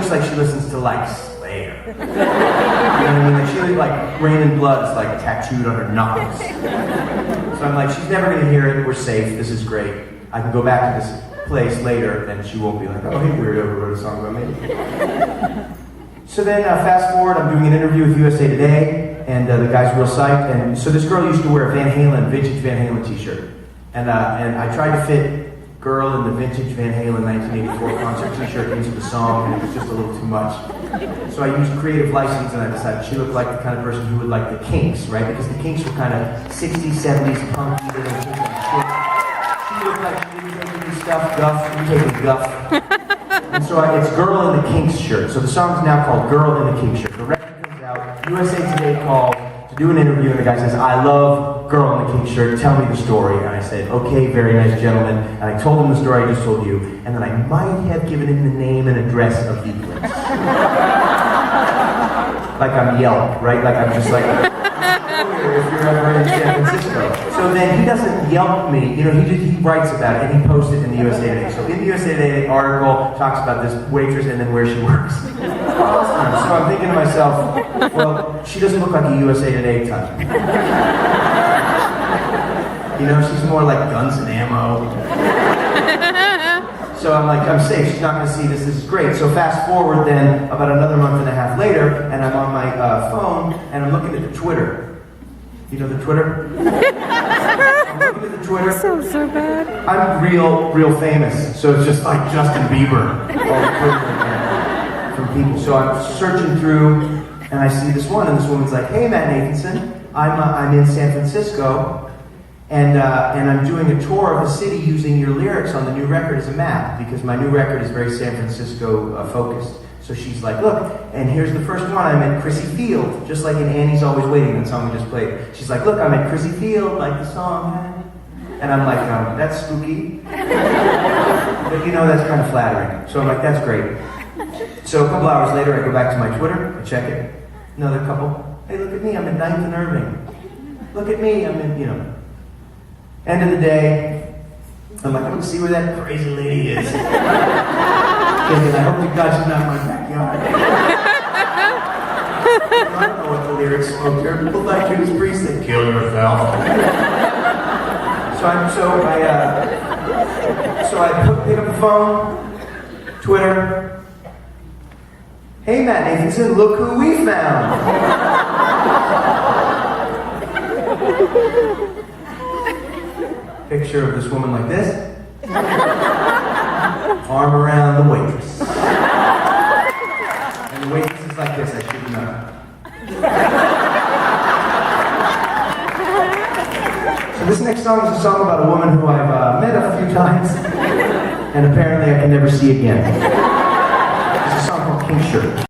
looks like she listens to like Slayer. You know what I mean? Like she looks like Rain and Blood is like tattooed on her knuckles. So I'm like, she's never gonna hear it. We're safe. This is great. I can go back to this place later, and she won't be like, oh, hey, weirdo who wrote a song about me. So then, fast forward, I'm doing an interview with USA Today, and the guy's real psyched. And so this girl used to wear a vintage Van Halen t-shirt. And I tried to fit Girl in the vintage Van Halen 1984 concert t-shirt into the song, and it was just a little too much. So I used creative license, and I decided she looked like the kind of person who would like the Kinks, right? Because the Kinks were kind of 60s, 70s, punky, little shit. She looked like she didn't take any stuff, guff, you take a guff. And so it's Girl in the Kinks shirt. So the song's now called Girl in the Kinks shirt. The record comes out, USA Today called to do an interview, and the guy says, I love Girl in the Kinks shirt, tell me the story. And I said, okay, very nice gentleman. And I told him the story I just told you, and then I might have given him the name and address of the place. Like I'm Yelp, right? Like I'm just like, if you're ever in San Francisco. So then he doesn't Yelp me, you know, he writes about it and he posts it in the USA Today. So in the USA Today article talks about this waitress and then where she works. Awesome. So I'm thinking to myself, well, she doesn't look like a USA Today type. You know, she's more like Guns and Ammo. So I'm like, I'm safe, she's not gonna see this is great. So fast forward then, about another month and a half later, and I'm on my phone, and I'm looking at the Twitter. You know the Twitter? I'm looking at the Twitter. Sounds so bad. I'm real famous, so it's just like Justin Bieber all the Twitter from people. So I'm searching through, and I see this one, and this woman's like, hey, Matt Nathanson, I'm in San Francisco, and I'm doing a tour of the city using your lyrics on the new record as a map, because my new record is very San Francisco focused. So she's like, look, and here's the first one, I'm at Chrissy Field, just like in Annie's Always Waiting, that song we just played. She's like, look, I'm at Chrissy Field, like the song. And I'm like, that's spooky. But you know, that's kind of flattering. So I'm like, that's great. So a couple hours later, I go back to my Twitter, I check it. Another couple, hey, look at me, I'm at 9th and Irving. Look at me, I'm in, you know. End of the day, I'm like, I'm gonna see where that crazy lady is. Thinking, I hope to God she's not in my backyard. I don't know what the lyrics spoke to her. People like Judas Priest, they kill yourself. So I pick up the phone, Twitter. Hey Matt Nathanson, look who we found. Picture of this woman like this. Arm around the waitress. And the waitress is like this, I should have known. So this next song is a song about a woman who I've met a few times, and apparently I can never see again. It's a song called Kinks Shirt.